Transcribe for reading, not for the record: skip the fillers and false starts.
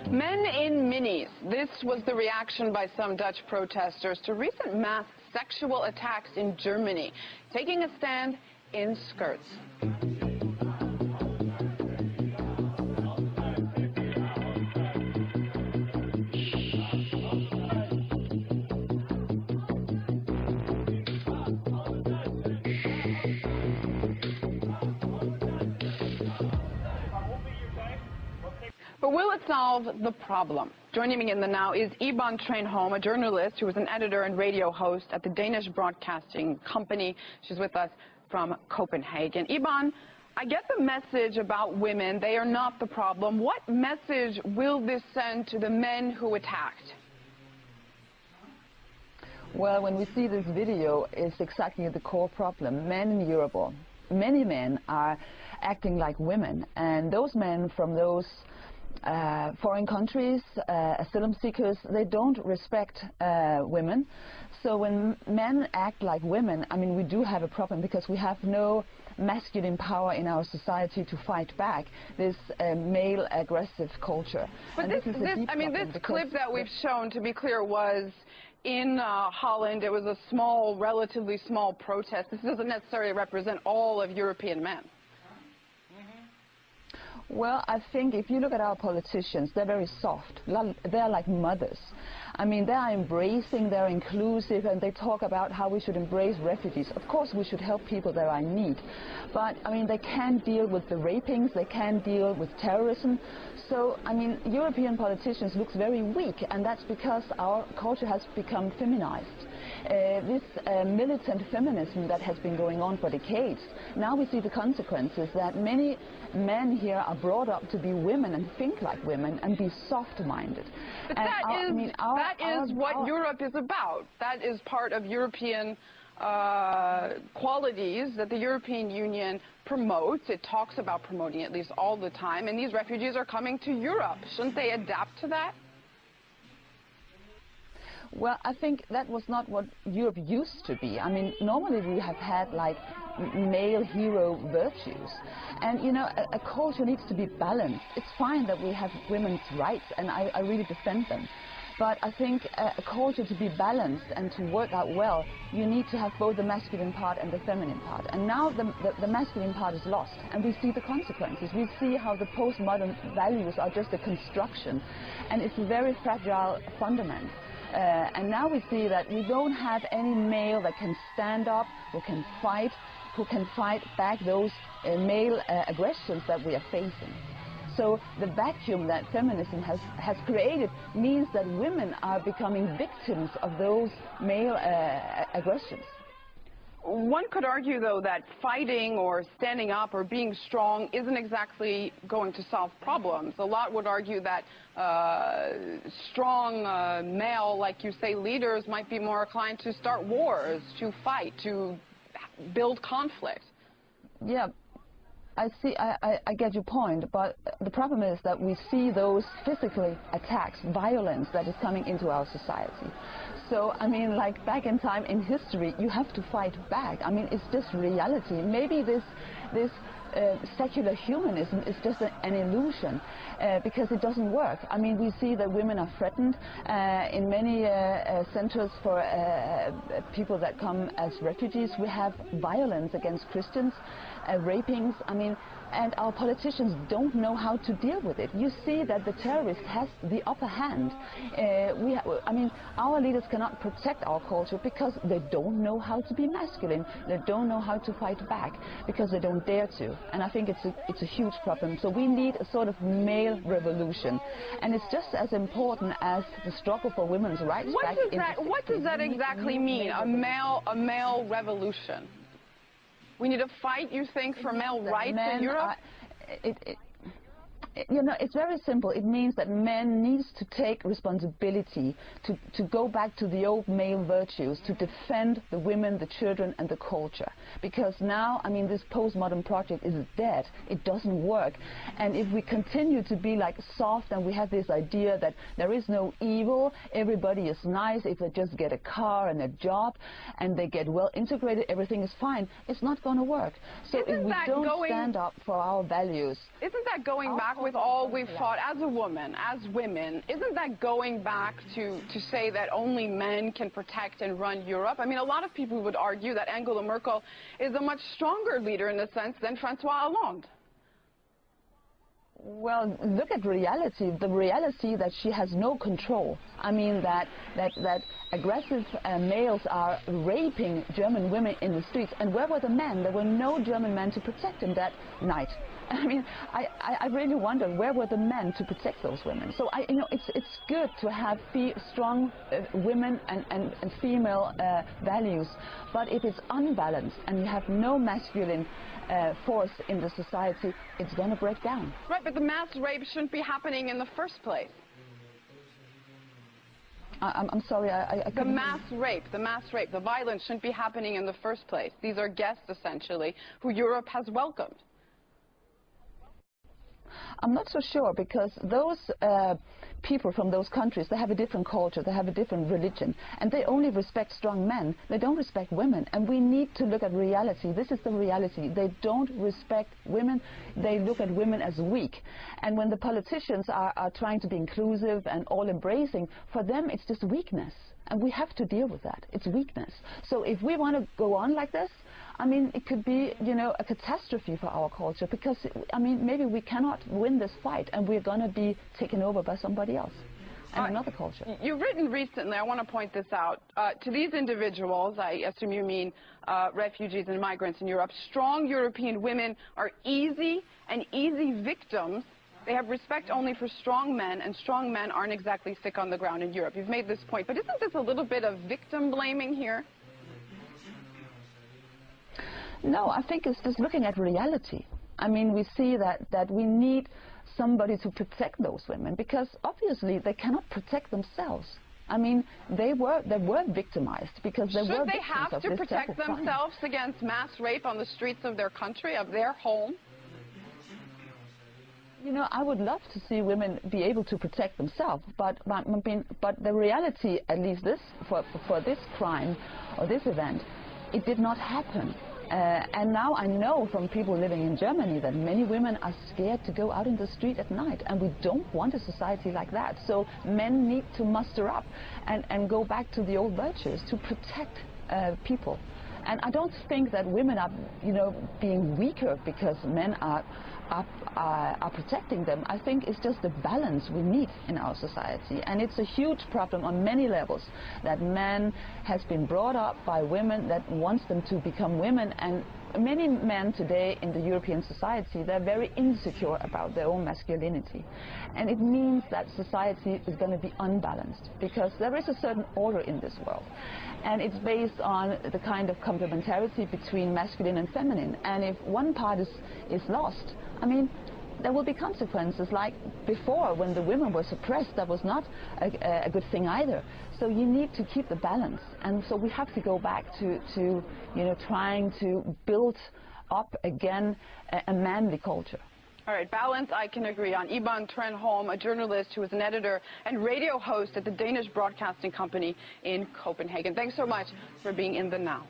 Men in minis. This was the reaction by some Dutch protesters to recent mass sexual attacks in Germany, taking a stand in skirts. But will it solve the problem? Joining me in the now is Iban Trainholm, a journalist who was an editor and radio host at the Danish Broadcasting Company. She's with us from Copenhagen. Iban, I get the message about women. They are not the problem. What message will this send to the men who attacked? Well, when we see this video, it's exactly the core problem. Men in Europe, many men are acting like women, and those men from those foreign countries, asylum seekers, they don't respect women. So when men act like women, I mean, we do have a problem because we have no masculine power in our society to fight back this male aggressive culture. But this clip that we've shown, to be clear, was in Holland. It was a small, relatively small protest. This doesn't necessarily represent all of European men. Well, I think if you look at our politicians, they're very soft. They're like mothers. I mean, they are embracing, they're inclusive, and they talk about how we should embrace refugees. Of course, we should help people that are in need. But, I mean, they can't deal with the rapings, they can't deal with terrorism. So, I mean, European politicians look very weak, and that's because our culture has become feminized. This militant feminism that has been going on for decades, now we see the consequences that many men here are brought up to be women and think like women and be soft-minded. But that is what Europe is about. That is part of European qualities that the European Union promotes. It talks about promoting at least all the time, and these refugees are coming to Europe. Shouldn't they adapt to that? Well, I think that was not what Europe used to be. I mean, normally we have had like male hero virtues. And, you know, a culture needs to be balanced. It's fine that we have women's rights, and I really defend them. But I think a culture to be balanced and to work out well, you need to have both the masculine part and the feminine part. And now the masculine part is lost, and we see the consequences. We see how the postmodern values are just a construction, and it's a very fragile fundament. And now we see that we don't have any male that can stand up, who can fight back those male aggressions that we are facing. So the vacuum that feminism has created means that women are becoming victims of those male aggressions. One could argue, though, that fighting or standing up or being strong isn't exactly going to solve problems. A lot would argue that strong male, like you say, leaders might be more inclined to start wars, to fight, to build conflict. Yeah. I get your point, but the problem is that we see those physical attacks, violence that is coming into our society. So, I mean, like back in time in history, you have to fight back. I mean, it's just reality. Maybe this secular humanism is just an illusion because it doesn't work. I mean, we see that women are threatened in many centers for people that come as refugees. We have violence against Christians, rapings. I mean, and our politicians don't know how to deal with it. You see that the terrorist has the upper hand. I mean, our leaders cannot protect our culture because they don't know how to be masculine. They don't know how to fight back because they don't dare to. And I think it's a huge problem. So we need a sort of male revolution. And it's just as important as the struggle for women's rights. What does that exactly mean, a male revolution? We need to fight, you think, for male rights in Europe? You know, it's very simple. It means that men needs to take responsibility to go back to the old male virtues, to defend the women, the children, and the culture. Because now, I mean, this postmodern project is dead. It doesn't work. And if we continue to be like soft and we have this idea that there is no evil, everybody is nice, if they just get a car and a job and they get well integrated, everything is fine, it's not going to work. So if we don't stand up for our values... Isn't that going back With all we've fought as a woman, as women, isn't that going back to say that only men can protect and run Europe? I mean, a lot of people would argue that Angela Merkel is a much stronger leader in a sense than Francois Hollande. Well, look at reality. The reality that she has no control. I mean that aggressive males are raping German women in the streets. And where were the men? There were no German men to protect them that night. I mean, I really wonder where were the men to protect those women. So you know, it's good to have strong women and female values, but if it's unbalanced and you have no masculine force in the society, it's going to break down. Right, but the mass rape shouldn't be happening in the first place. I'm sorry, the mass rape, the violence shouldn't be happening in the first place. These are guests, essentially, who Europe has welcomed. I'm not so sure, because those people from those countries, they have a different culture, they have a different religion, and they only respect strong men. They don't respect women, and we need to look at reality. This is the reality. They don't respect women. They look at women as weak. And when the politicians are trying to be inclusive and all-embracing, for them it's just weakness. And we have to deal with that. It's weakness. So if we want to go on like this, I mean, it could be, you know, a catastrophe for our culture, because, I mean, maybe we cannot win this fight and we're going to be taken over by somebody else and another culture. You've written recently, I want to point this out, to these individuals, I assume you mean refugees and migrants in Europe, strong European women are easy victims. They have respect only for strong men, and strong men aren't exactly sick on the ground in Europe. You've made this point, but isn't this a little bit of victim blaming here? No, I think it's just looking at reality. I mean, we see that we need somebody to protect those women, because obviously they cannot protect themselves. I mean, they were victimized because they were victims of this. Should they have to protect themselves against mass rape on the streets of their country, of their home? You know, I would love to see women be able to protect themselves, but the reality, at least for this crime or this event, it did not happen. And now I know from people living in Germany that many women are scared to go out in the street at night, and we don't want a society like that. So men need to muster up and go back to the old virtues to protect people. And I don't think that women are, you know, being weaker because men are protecting them. I think it's just the balance we need in our society, and it's a huge problem on many levels that men has been brought up by women that wants them to become women, and many men today in the European society, they're very insecure about their own masculinity, and it means that society is going to be unbalanced, because there is a certain order in this world, and it's based on the kind of complementarity between masculine and feminine, and if one part is lost, I mean, there will be consequences. Like before, when the women were suppressed, that was not a good thing either. So you need to keep the balance, and so we have to go back to you know, trying to build up again a manly culture. All right, balance I can agree on. Iban Trenholm, a journalist who is an editor and radio host at the Danish Broadcasting Company in Copenhagen. Thanks so much for being in the Now.